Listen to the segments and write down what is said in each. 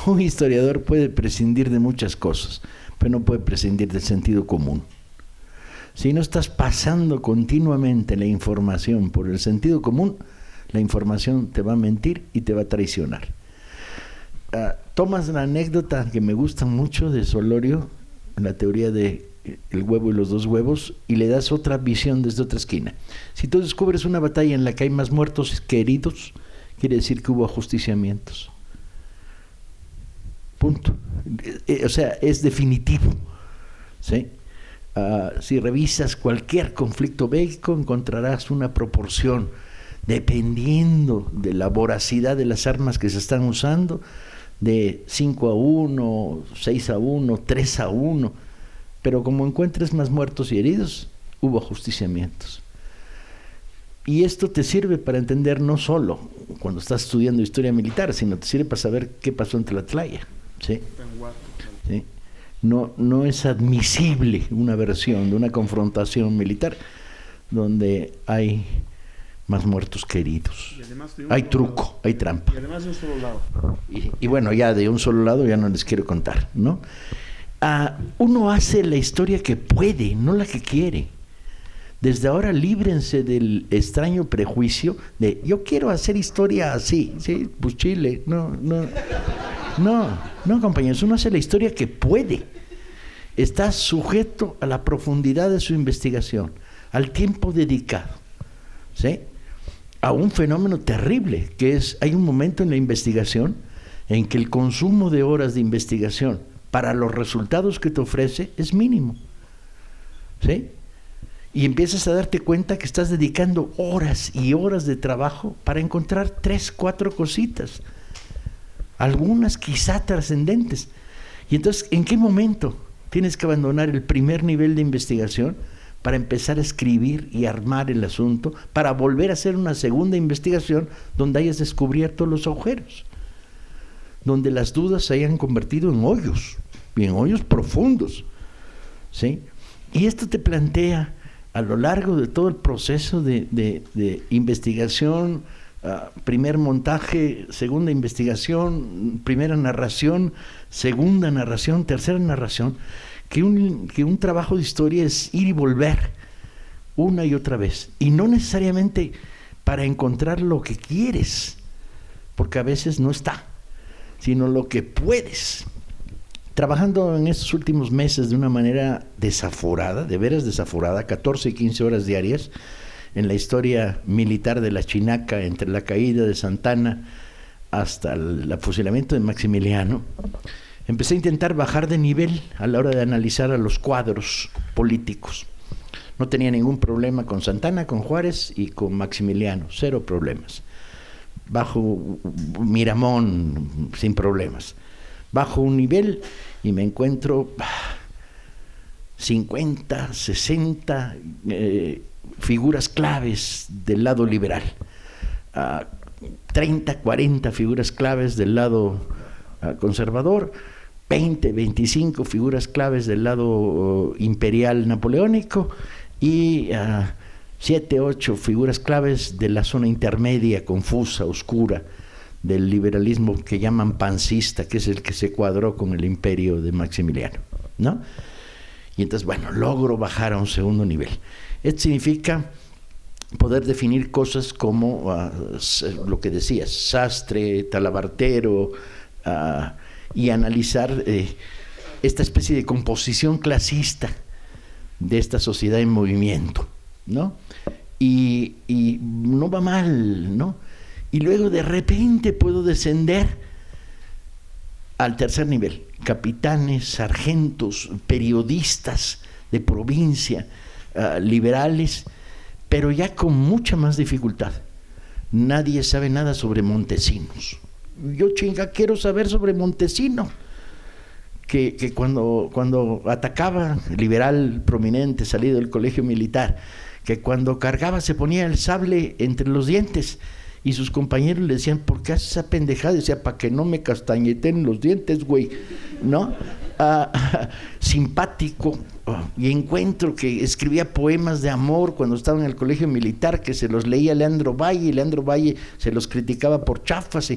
Un historiador puede prescindir de muchas cosas, pero no puede prescindir del sentido común. Si no estás pasando continuamente la información por el sentido común, la información te va a mentir y te va a traicionar. Tomas la anécdota que me gusta mucho de Solorio, la teoría de el huevo y los dos huevos, y le das otra visión desde otra esquina. Si tú descubres una batalla en la que hay más muertos que heridos, quiere decir que hubo ajusticiamientos. Punto. O sea, es definitivo, ¿sí? Si revisas cualquier conflicto bélico, encontrarás una proporción, dependiendo de la voracidad de las armas que se están usando, de 5-1, 6-1, 3-1, pero como encuentres más muertos y heridos, hubo ajusticiamientos. Y esto te sirve para entender no solo cuando estás estudiando historia militar, sino te sirve para saber qué pasó en Tlatlaya, ¿sí? ¿Sí? No es admisible una versión de una confrontación militar donde hay más muertos que heridos. Hay truco, hay trampa. Y además de un solo lado. Y bueno, ya de un solo lado ya no les quiero contar, ¿no? Uno hace la historia que puede, no la que quiere. Desde ahora líbrense del extraño prejuicio de yo quiero hacer historia así, ¿sí? Pues Chile, no, compañeros, uno hace la historia que puede. Está sujeto a la profundidad de su investigación, al tiempo dedicado, ¿sí? A un fenómeno terrible, que es, hay un momento en la investigación en que el consumo de horas de investigación para los resultados que te ofrece es mínimo, ¿sí? Y empiezas a darte cuenta que estás dedicando horas y horas de trabajo para encontrar 3, 4 cositas, algunas quizá trascendentes. Y entonces, ¿en qué momento tienes que abandonar el primer nivel de investigación para empezar a escribir y armar el asunto, para volver a hacer una segunda investigación donde hayas descubierto los agujeros, donde las dudas se hayan convertido en hoyos, y en hoyos profundos, ¿sí? Y esto te plantea a lo largo de todo el proceso de investigación, primer montaje, segunda investigación, primera narración, segunda narración, tercera narración, que un trabajo de historia es ir y volver una y otra vez, y no necesariamente para encontrar lo que quieres, porque a veces no está, sino lo que puedes. Trabajando en estos últimos meses de una manera desaforada, de veras desaforada, 14 y 15 horas diarias, en la historia militar de la Chinaca, entre la caída de Santana hasta el fusilamiento de Maximiliano, empecé a intentar bajar de nivel a la hora de analizar a los cuadros políticos. No tenía ningún problema con Santana, con Juárez y con Maximiliano, 0 problemas. Bajo Miramón, sin problemas. Bajo un nivel y me encuentro 50, 60 figuras claves del lado liberal, 30, 40 figuras claves del lado conservador, 20, 25 figuras claves del lado imperial napoleónico y 7, 8 figuras claves de la zona intermedia, confusa, oscura, del liberalismo que llaman pancista, que es el que se cuadró con el imperio de Maximiliano, ¿no? Y entonces, bueno, logro bajar a un segundo nivel. Esto significa poder definir cosas como lo que decías, sastre, talabartero, y analizar esta especie de composición clasista de esta sociedad en movimiento, ¿no? Y no va mal, ¿no? Y luego de repente puedo descender al tercer nivel, capitanes, sargentos, periodistas de provincia, liberales, pero ya con mucha más dificultad. Nadie sabe nada sobre Montesinos. Yo quiero saber sobre Montesino, que cuando atacaba, liberal prominente, salido del colegio militar, que cuando cargaba se ponía el sable entre los dientes, y sus compañeros le decían, ¿por qué haces esa pendejada? Y decía, para que no me castañeten los dientes, güey, ¿no? Simpático, y encuentro que escribía poemas de amor cuando estaba en el colegio militar, que se los leía Leandro Valle, y Leandro Valle se los criticaba por chafas,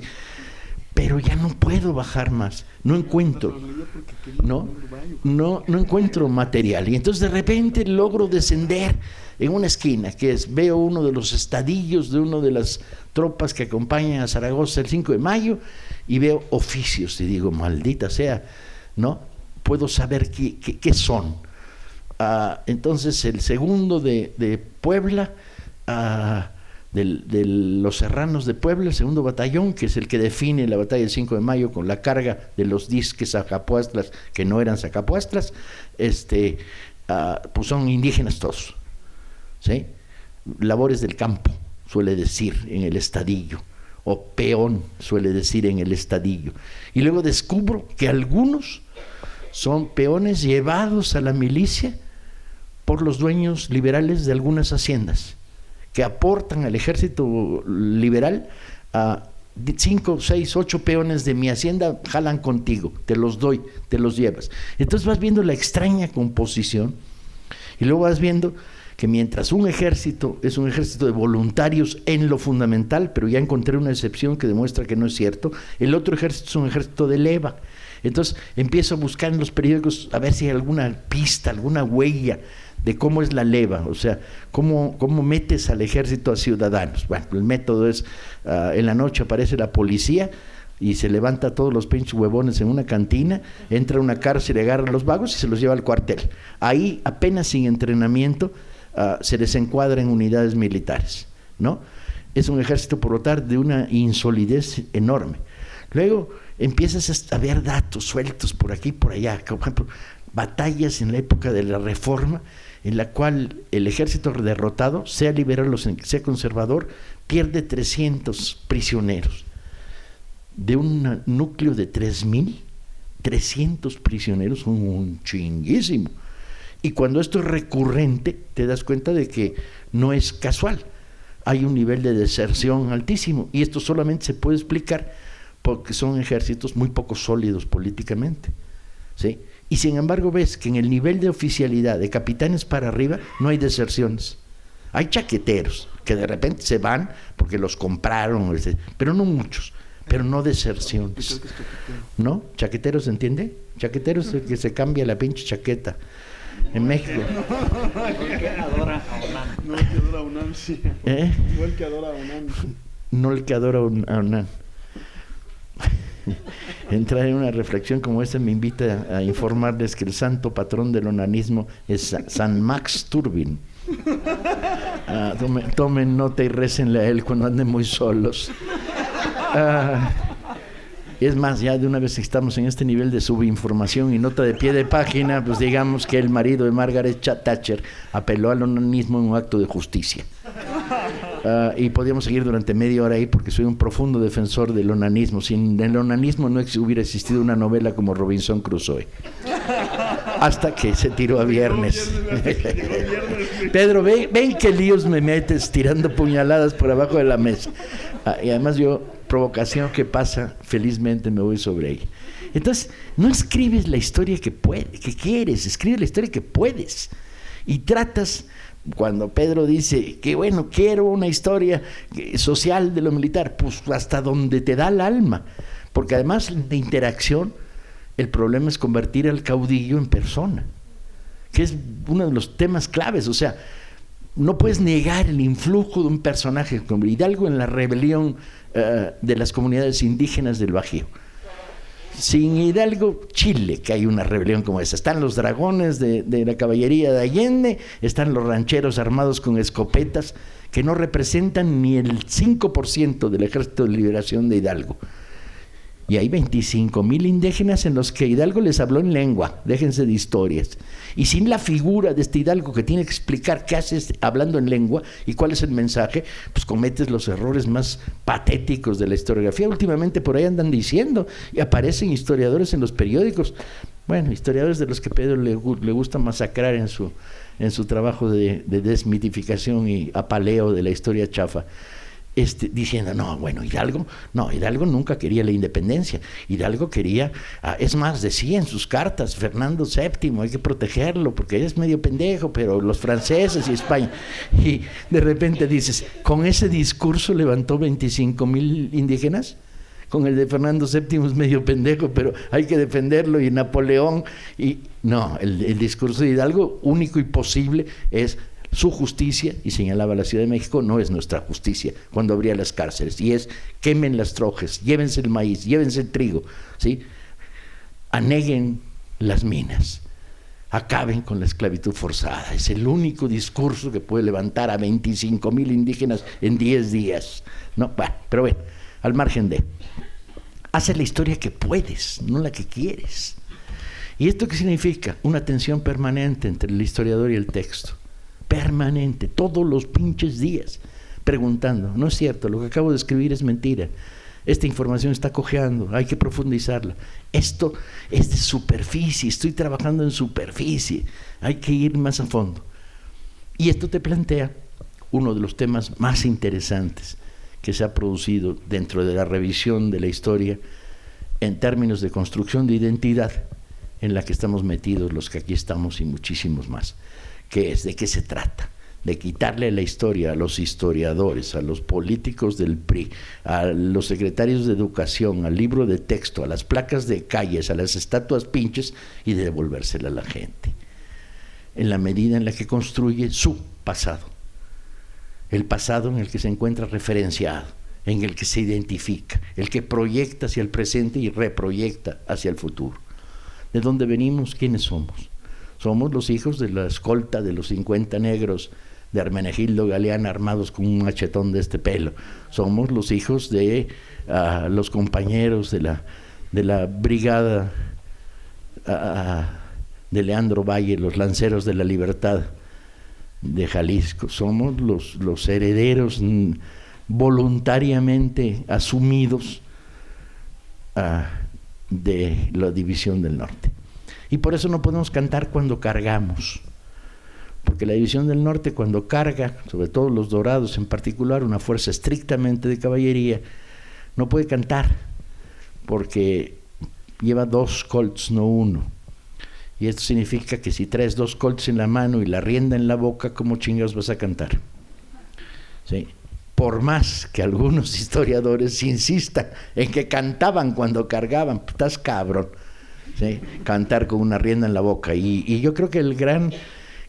pero ya no puedo bajar más, no encuentro, no encuentro material. Y entonces de repente logro descender en una esquina, veo uno de los estadillos de una de las tropas que acompañan a Zaragoza el 5 de mayo, y veo oficios, y digo, maldita sea, ¿no? Puedo saber qué son. Entonces el segundo de Puebla, de los serranos de Puebla, el segundo batallón, que es el que define la batalla del 5 de mayo con la carga de los disques sacapuastras, que no eran sacapuastras, pues son indígenas todos, ¿sí? Labores del campo, suele decir en el estadillo, o peón, suele decir en el estadillo. Y luego descubro que algunos son peones llevados a la milicia por los dueños liberales de algunas haciendas, que aportan al ejército liberal a 5, 6, 8 peones de mi hacienda, jalan contigo, te los doy, te los llevas. Entonces vas viendo la extraña composición, y luego vas viendo que mientras un ejército es un ejército de voluntarios en lo fundamental, pero ya encontré una excepción que demuestra que no es cierto, el otro ejército es un ejército de leva. Entonces empiezo a buscar en los periódicos a ver si hay alguna pista, alguna huella de cómo es la leva, o sea, cómo metes al ejército a ciudadanos. Bueno, el método es, en la noche aparece la policía y se levanta a todos los pinches huevones en una cantina, entra a una cárcel y agarra a los vagos y se los lleva al cuartel. Ahí, apenas sin entrenamiento, se les encuadra en unidades militares, ¿no? Es un ejército, por lo tanto, de una insolidez enorme. Luego empiezas a ver datos sueltos por aquí y por allá, por ejemplo, batallas en la época de la Reforma, en la cual el ejército derrotado, sea liberal o sea conservador, pierde 300 prisioneros. De un núcleo de 3,000, 300 prisioneros, un chinguísimo. Y cuando esto es recurrente, te das cuenta de que no es casual. Hay un nivel de deserción altísimo, y esto solamente se puede explicar porque son ejércitos muy poco sólidos políticamente, ¿sí? Y sin embargo ves que en el nivel de oficialidad, de capitanes para arriba, no hay deserciones. Hay chaqueteros que de repente se van porque los compraron, pero no muchos, pero no deserciones. ¿No? ¿Chaqueteros se entiende? Chaqueteros es el que se cambia la pinche chaqueta. En México. No el que adora a Onan. No el que adora a Onan, sí. No el que adora a Onan. No el que adora a Onan. Entrar en una reflexión como esta me invita a informarles que el santo patrón del onanismo es San Max Turbin. Tomen nota y récenle a él cuando anden muy solos. Es más, ya de una vez que estamos en este nivel de subinformación y nota de pie de página, pues digamos que el marido de Margaret Thatcher apeló al onanismo en un acto de justicia. Y podríamos seguir durante media hora ahí porque soy un profundo defensor del onanismo. Sin el onanismo no hubiera existido una novela como Robinson Crusoe. Hasta que se tiró a viernes. Pedro, ven qué líos me metes tirando puñaladas por abajo de la mesa. Y además yo, provocación que pasa, felizmente me voy sobre ella. Entonces, no escribes la historia que quieres, escribes la historia que puedes. Y tratas, cuando Pedro dice que bueno, quiero una historia social de lo militar, pues hasta donde te da el alma. Porque además de interacción, el problema es convertir al caudillo en persona, que es uno de los temas claves. O sea, no puedes negar el influjo de un personaje como Hidalgo en la rebelión de las comunidades indígenas del Bajío. Sin Hidalgo, Chile, que hay una rebelión como esa. Están los dragones de la caballería de Allende, están los rancheros armados con escopetas, que no representan ni el 5% del Ejército de Liberación de Hidalgo. Y hay 25,000 indígenas en los que Hidalgo les habló en lengua, déjense de historias. Y sin la figura de este Hidalgo que tiene que explicar qué haces hablando en lengua y cuál es el mensaje, pues cometes los errores más patéticos de la historiografía. Últimamente por ahí andan diciendo, y aparecen historiadores en los periódicos, bueno, historiadores de los que Pedro le gusta masacrar en su trabajo de desmitificación y apaleo de la historia chafa. Diciendo, no, bueno, Hidalgo nunca quería la independencia. Hidalgo quería, es más, decía en sus cartas, Fernando VII, hay que protegerlo porque es medio pendejo, pero los franceses y España. Y de repente dices, ¿con ese discurso levantó 25,000 indígenas? con el de Fernando VII es medio pendejo, pero hay que defenderlo, y Napoleón, y no, el discurso de Hidalgo único y posible es su justicia, y señalaba la Ciudad de México, no es nuestra justicia, cuando abría las cárceles, y es quemen las trojes, llévense el maíz, llévense el trigo, ¿sí? Aneguen las minas, acaben con la esclavitud forzada. Es el único discurso que puede levantar a 25,000 indígenas en 10 días. No, bueno, pero bueno, al margen de, hace la historia que puedes, no la que quieres. ¿Y esto qué significa? Una tensión permanente entre el historiador y el texto. Permanente, todos los pinches días, preguntando, no es cierto, lo que acabo de escribir es mentira, esta información está cojeando, hay que profundizarla, esto es de superficie, estoy trabajando en superficie, hay que ir más a fondo. Y esto te plantea uno de los temas más interesantes que se ha producido dentro de la revisión de la historia en términos de construcción de identidad, en la que estamos metidos los que aquí estamos y muchísimos más. ¿Qué es? ¿De qué se trata? De quitarle la historia a los historiadores, a los políticos del PRI, a los secretarios de educación, al libro de texto, a las placas de calles, a las estatuas pinches, y de devolvérsela a la gente, en la medida en la que construye su pasado, el pasado en el que se encuentra referenciado, en el que se identifica, el que proyecta hacia el presente y reproyecta hacia el futuro. ¿De dónde venimos? ¿Quiénes somos? Somos los hijos de la escolta de los 50 negros de Hermenegildo Galeana armados con un machetón de este pelo. Somos los hijos de los compañeros de la brigada de Leandro Valle, los lanceros de la libertad de Jalisco. Somos los herederos voluntariamente asumidos de la División del Norte. Y por eso no podemos cantar cuando cargamos, porque la División del Norte, cuando carga, sobre todo los Dorados en particular, una fuerza estrictamente de caballería, no puede cantar, porque lleva 2 colts, no 1. Y esto significa que si traes 2 colts en la mano y la rienda en la boca, ¿cómo chingados vas a cantar? ¿Sí? Por más que algunos historiadores insistan en que cantaban cuando cargaban, estás cabrón. ¿Sí? Cantar con una rienda en la boca. Y yo creo que el gran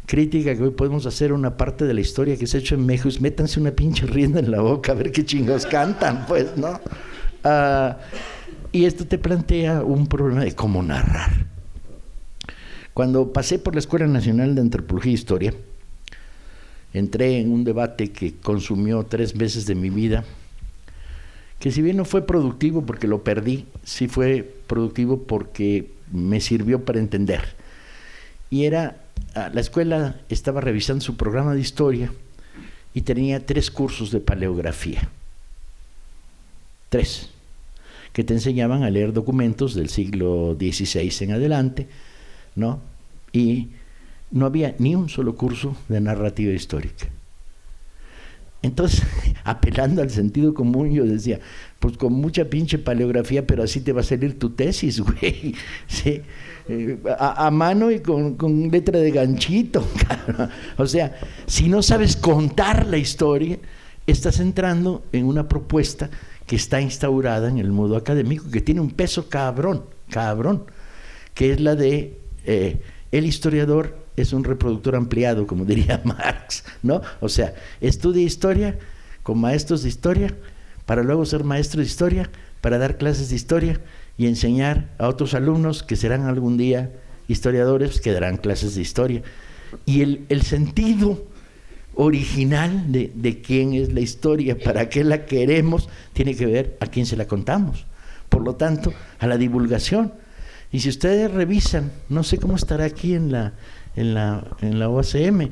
crítica que hoy podemos hacer a una parte de la historia que se ha hecho en México es: métanse una pinche rienda en la boca a ver qué chingados cantan, pues, ¿no? Y esto te plantea un problema de cómo narrar. Cuando pasé por la Escuela Nacional de Antropología e Historia, entré en un debate que consumió 3 meses de mi vida, que si bien no fue productivo porque lo perdí, sí fue productivo porque me sirvió para entender. Y era, la escuela estaba revisando su programa de historia y tenía 3 cursos de paleografía. 3, que te enseñaban a leer documentos del siglo XVI en adelante, ¿no? Y no había ni un solo curso de narrativa histórica. Entonces, apelando al sentido común, yo decía, pues con mucha pinche paleografía, pero así te va a salir tu tesis, güey. ¿Sí? A mano y con letra de ganchito. O sea, si no sabes contar la historia, estás entrando en una propuesta que está instaurada en el modo académico, que tiene un peso cabrón, que es la de el historiador es un reproductor ampliado, como diría Marx, ¿no? O sea, estudia historia con maestros de historia para luego ser maestro de historia, para dar clases de historia y enseñar a otros alumnos que serán algún día historiadores que darán clases de historia. Y el sentido original de quién es la historia, para qué la queremos, tiene que ver a quién se la contamos. Por lo tanto, a la divulgación. Y si ustedes revisan, no sé cómo estará aquí en la OACM,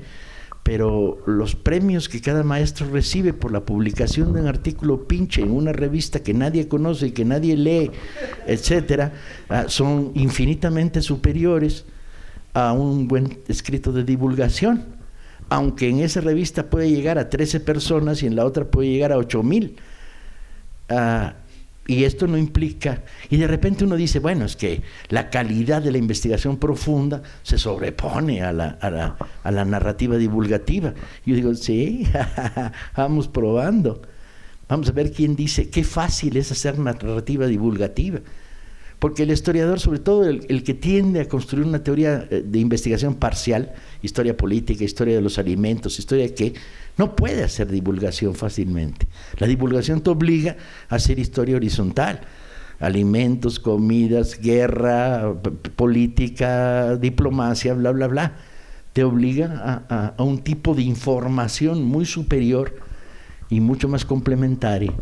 pero los premios que cada maestro recibe por la publicación de un artículo pinche en una revista que nadie conoce y que nadie lee, etcétera, son infinitamente superiores a un buen escrito de divulgación, aunque en esa revista puede llegar a 13 personas y en la otra puede llegar a 8,000. Y esto no implica, y de repente uno dice, bueno, es que la calidad de la investigación profunda se sobrepone a la narrativa divulgativa. Yo digo, sí, vamos probando. Vamos a ver quién dice qué fácil es hacer narrativa divulgativa. Porque el historiador, sobre todo el que tiende a construir una teoría de investigación parcial, historia política, historia de los alimentos, historia de qué, no puede hacer divulgación fácilmente. La divulgación te obliga a hacer historia horizontal, alimentos, comidas, guerra, política, diplomacia, bla, bla, bla. Te obliga a un tipo de información muy superior y mucho más complementaria.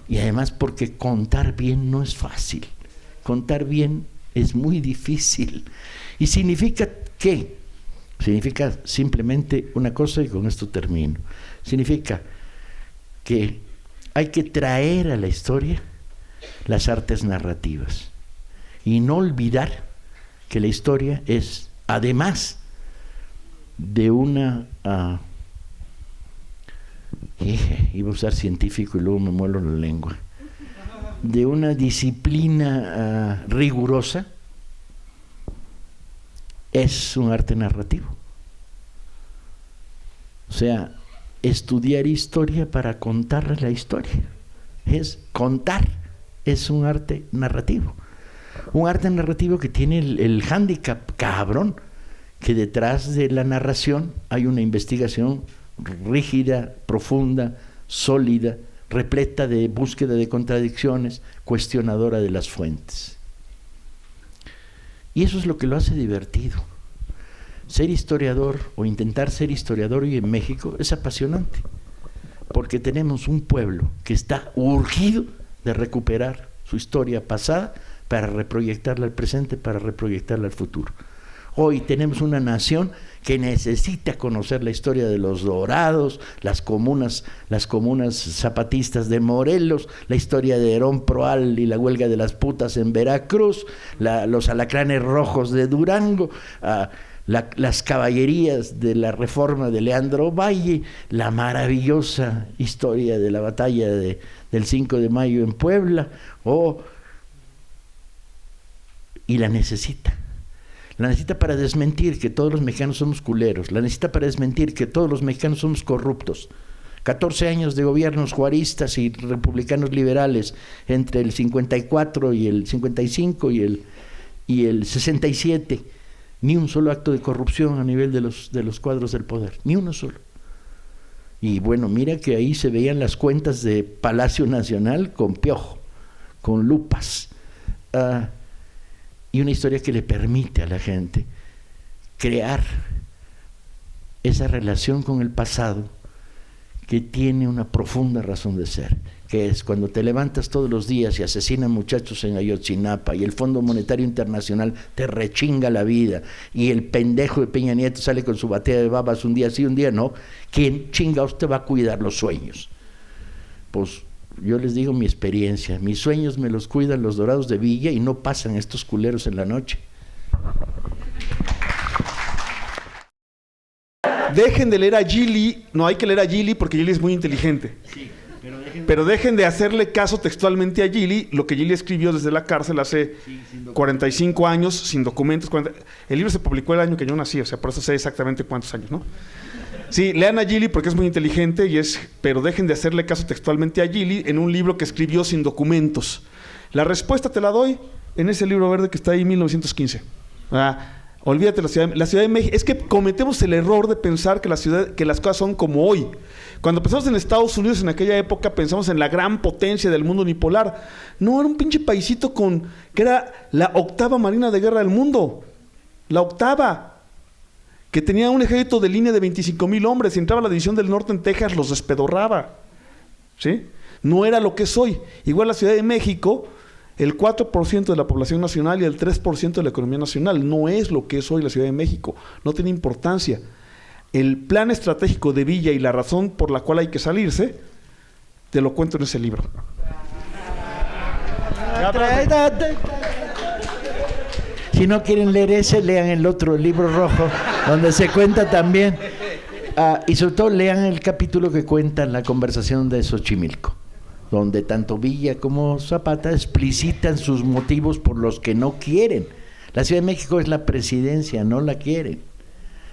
Y además porque contar bien no es fácil. Contar bien es muy difícil. ¿Y significa qué? Significa simplemente una cosa, y con esto termino. Significa que hay que traer a la historia las artes narrativas y no olvidar que la historia es, además de una... iba a usar científico y luego me muelo la lengua. De una disciplina rigurosa, es un arte narrativo. O sea, estudiar historia para contar la historia. Es contar, es un arte narrativo. Un arte narrativo que tiene el hándicap cabrón, que detrás de la narración hay una investigación rígida, profunda, sólida, repleta de búsqueda de contradicciones, cuestionadora de las fuentes. Y eso es lo que lo hace divertido. Ser historiador o intentar ser historiador hoy en México es apasionante, porque tenemos un pueblo que está urgido de recuperar su historia pasada para reproyectarla al presente, para reproyectarla al futuro. Hoy tenemos una nación que necesita conocer la historia de los Dorados, las comunas zapatistas de Morelos, la historia de Herón Proal y la huelga de las putas en Veracruz, los alacranes rojos de Durango, las caballerías de la Reforma de Leandro Valle, la maravillosa historia de la batalla del 5 de mayo en Puebla, y la necesita. La necesita para desmentir que todos los mexicanos somos culeros, la necesita para desmentir que todos los mexicanos somos corruptos. 14 años de gobiernos juaristas y republicanos liberales entre el 54 y el 55 y el 67, ni un solo acto de corrupción a nivel de los cuadros del poder, ni uno solo. Y bueno, mira que ahí se veían las cuentas de Palacio Nacional con piojo, con lupas. Y una historia que le permite a la gente crear esa relación con el pasado que tiene una profunda razón de ser, que es cuando te levantas todos los días y asesinan muchachos en Ayotzinapa y el Fondo Monetario Internacional te rechinga la vida y el pendejo de Peña Nieto sale con su batea de babas un día sí, un día no, ¿quién chingados te va a cuidar los sueños? Pues yo les digo mi experiencia, mis sueños me los cuidan los Dorados de Villa y no pasan estos culeros en la noche. Dejen de leer a Gili, no hay que leer a Gili porque Gili es muy inteligente. Sí, pero dejen de hacerle caso textualmente a Gili, lo que Gili escribió desde la cárcel hace 45 años, sin documentos. El libro se publicó el año que yo nací, o sea, por eso sé exactamente cuántos años, ¿no? Sí, lean a Gili porque es muy inteligente, pero dejen de hacerle caso textualmente a Gili en un libro que escribió sin documentos. La respuesta te la doy en ese libro verde que está ahí, 1915. Olvídate la Ciudad de México. Es que cometemos el error de pensar que las cosas son como hoy. Cuando pensamos en Estados Unidos en aquella época, pensamos en la gran potencia del mundo unipolar. No, era un pinche paisito que era la octava marina de guerra del mundo. La octava. Que tenía un ejército de línea de 25,000 hombres. Si entraba a la División del Norte en Texas, los despedorraba. ¿Sí? No era lo que es hoy. Igual la Ciudad de México, el 4% de la población nacional y el 3% de la economía nacional. No es lo que es hoy la Ciudad de México. No tiene importancia. El plan estratégico de Villa y la razón por la cual hay que salirse, te lo cuento en ese libro. Si no quieren leer ese, lean el otro, el libro rojo, donde se cuenta también. Y sobre todo lean el capítulo que cuenta la conversación de Xochimilco, donde tanto Villa como Zapata explicitan sus motivos por los que no quieren. La Ciudad de México es la presidencia, no la quieren.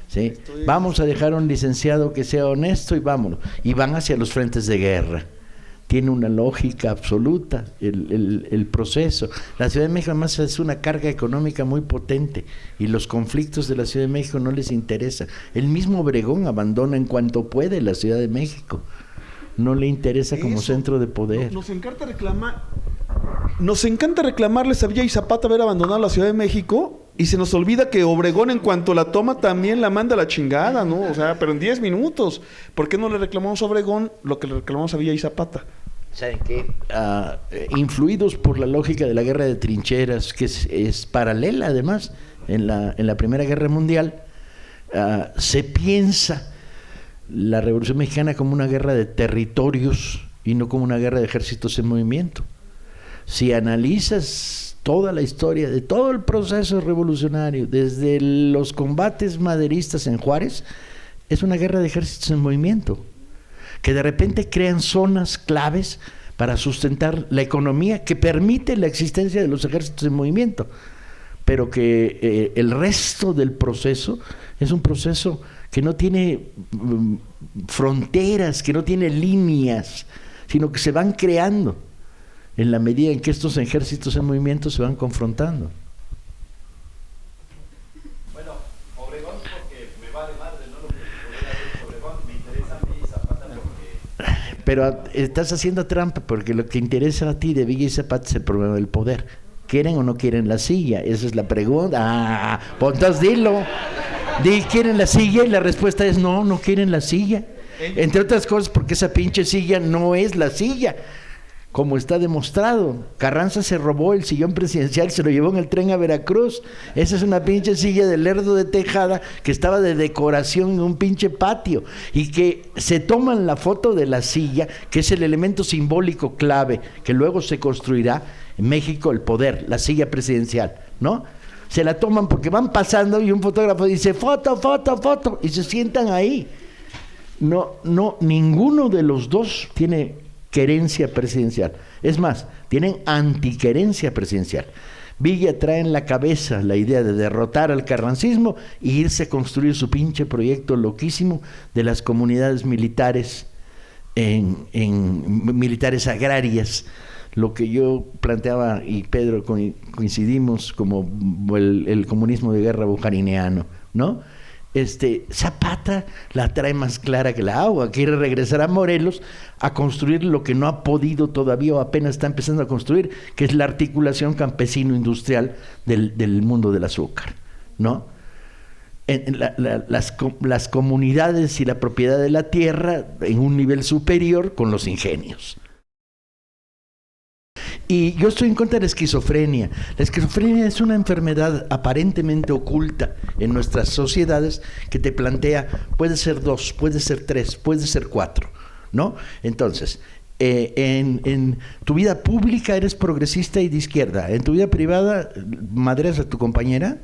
¿Sí? Vamos a dejar a un licenciado que sea honesto y vámonos. Y van hacia los frentes de guerra. tiene una lógica absoluta el proceso. La Ciudad de México además es una carga económica muy potente y los conflictos de la Ciudad de México no les interesa. El mismo Obregón abandona en cuanto puede la Ciudad de México. No le interesa como centro de poder. Nos encanta reclamarles a Villa y Zapata haber abandonado la Ciudad de México y se nos olvida que Obregón en cuanto la toma también la manda a la chingada, ¿no? O sea, pero en 10 minutos. ¿Por qué no le reclamamos a Obregón lo que le reclamamos a Villa y Zapata? ¿Saben qué? Influidos por la lógica de la guerra de trincheras, que es paralela además en la Primera Guerra Mundial, se piensa la Revolución Mexicana como una guerra de territorios y no como una guerra de ejércitos en movimiento. Si analizas toda la historia de todo el proceso revolucionario, desde los combates maderistas en Juárez, es una guerra de ejércitos en movimiento, que de repente crean zonas claves para sustentar la economía que permite la existencia de los ejércitos en movimiento, pero que el resto del proceso es un proceso que no tiene fronteras, que no tiene líneas, sino que se van creando en la medida en que estos ejércitos en movimiento se van confrontando. Bueno, Obregón porque me vale madre, ¿no? Lo que podría hacer Obregón, me interesa a mí Zapata porque... Pero estás haciendo trampa, porque lo que interesa a ti de Villa y Zapata es el problema del poder. ¿Quieren o no quieren la silla? Esa es la pregunta. Pues entonces dilo. ¿Quieren la silla? Y la respuesta es no, no quieren la silla. Entre otras cosas porque esa pinche silla no es la silla, como está demostrado. Carranza se robó el sillón presidencial, se lo llevó en el tren a Veracruz. Esa es una pinche silla de Lerdo de Tejada que estaba de decoración en un pinche patio, y que se toman la foto de la silla, que es el elemento simbólico clave que luego se construirá en México, el poder, la silla presidencial, ¿no? Se la toman porque van pasando y un fotógrafo dice foto, foto, foto, y se sientan ahí. No, ninguno de los dos tiene querencia presidencial. Es más, tienen antiquerencia presidencial. Villa trae en la cabeza la idea de derrotar al carrancismo e irse a construir su pinche proyecto loquísimo de las comunidades militares militares agrarias. Lo que yo planteaba, y Pedro coincidimos, como el comunismo de guerra bujarineano, ¿no? Zapata la trae más clara que la agua. Quiere regresar a Morelos a construir lo que no ha podido todavía o apenas está empezando a construir, que es la articulación campesino-industrial del mundo del azúcar, ¿no? Las comunidades y la propiedad de la tierra en un nivel superior con los ingenios. Y yo estoy en contra de la esquizofrenia. La esquizofrenia es una enfermedad aparentemente oculta en nuestras sociedades que te plantea, puede ser 2, puede ser 3, puede ser 4, ¿no? Entonces, en tu vida pública eres progresista y de izquierda. En tu vida privada, madreas a tu compañera,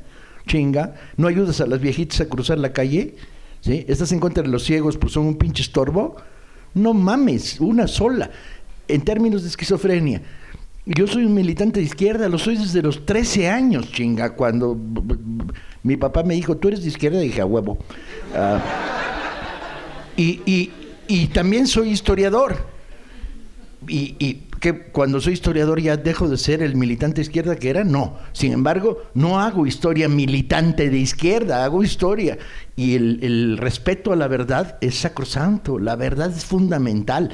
chinga, no ayudas a las viejitas a cruzar la calle, ¿sí? Estás en contra de los ciegos, pues son un pinche estorbo. No mames, una sola. En términos de esquizofrenia, yo soy un militante de izquierda, lo soy desde los 13 años, chinga. Cuando mi papá me dijo, ¿tú eres de izquierda? Dije, a huevo. Y también soy historiador. Y que cuando soy historiador ya dejo de ser el militante de izquierda que era, no. Sin embargo, no hago historia militante de izquierda, hago historia. Y el respeto a la verdad es sacrosanto, la verdad es fundamental.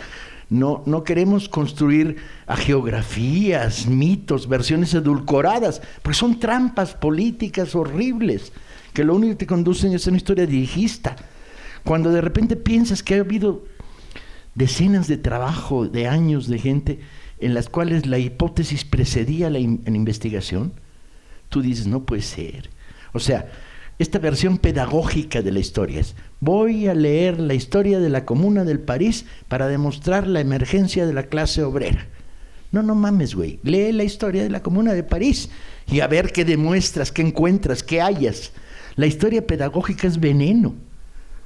No queremos construir hagiografías, mitos, versiones edulcoradas, porque son trampas políticas horribles, que lo único que te conducen es una historia dirigista. Cuando de repente piensas que ha habido decenas de trabajo, de años de gente, en las cuales la hipótesis precedía la investigación, tú dices, no puede ser. O sea, esta versión pedagógica de la historia es, voy a leer la historia de la Comuna del París para demostrar la emergencia de la clase obrera. No mames, güey, lee la historia de la Comuna de París y a ver qué demuestras, qué encuentras, qué hallas. La historia pedagógica es veneno,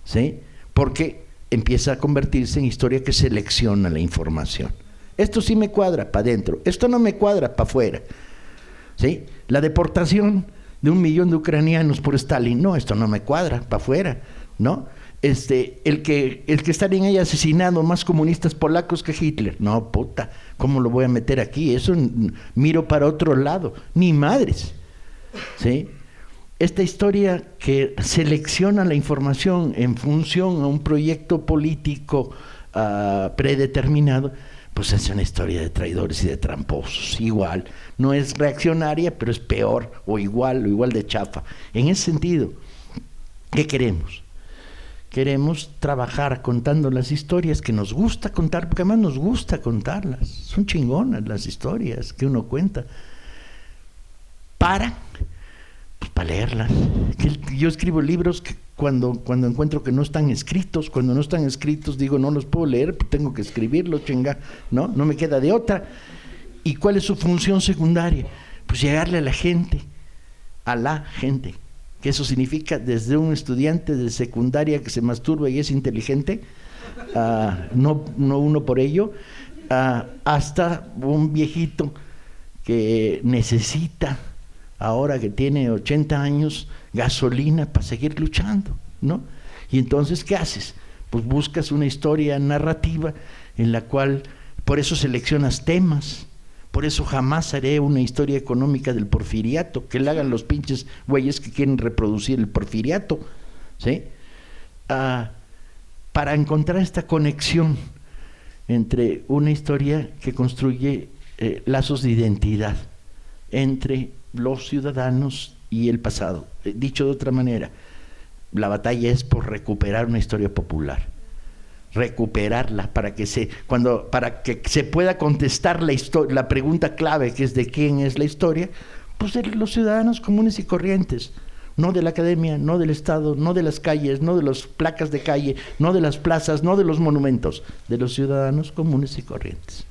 ¿sí? Porque empieza a convertirse en historia que selecciona la información. Esto sí me cuadra para adentro, esto no me cuadra para afuera, ¿sí? La deportación de 1 millón de ucranianos por Stalin, no, esto no me cuadra, para afuera, ¿no? el que estarían ahí asesinando más comunistas polacos que Hitler. No, puta, ¿cómo lo voy a meter aquí? Eso miro para otro lado. Ni madres. ¿Sí? Esta historia que selecciona la información en función a un proyecto político predeterminado, pues es una historia de traidores y de tramposos. Igual, no es reaccionaria, pero es peor, o igual de chafa. En ese sentido, ¿qué queremos? Queremos trabajar contando las historias que nos gusta contar, porque además nos gusta contarlas. Son chingonas las historias que uno cuenta. Para leerlas. Yo escribo libros que cuando encuentro que no están escritos, cuando no están escritos digo, no los puedo leer, tengo que escribirlos, no me queda de otra. ¿Y cuál es su función secundaria? Pues llegarle a la gente, que eso significa desde un estudiante de secundaria que se masturba y es inteligente, no uno por ello, hasta un viejito que necesita, ahora que tiene 80 años, gasolina para seguir luchando, ¿no? Y entonces, ¿qué haces? Pues buscas una historia narrativa en la cual, por eso seleccionas temas. Por eso jamás haré una historia económica del porfiriato, que le hagan los pinches güeyes que quieren reproducir el porfiriato, ¿sí? Para encontrar esta conexión entre una historia que construye lazos de identidad entre los ciudadanos y el pasado. Dicho de otra manera, la batalla es por recuperar una historia popular, recuperarla para que se pueda contestar la pregunta clave, que es de quién es la historia, pues de los ciudadanos comunes y corrientes, no de la academia, no del Estado, no de las calles, no de las placas de calle, no de las plazas, no de los monumentos, de los ciudadanos comunes y corrientes.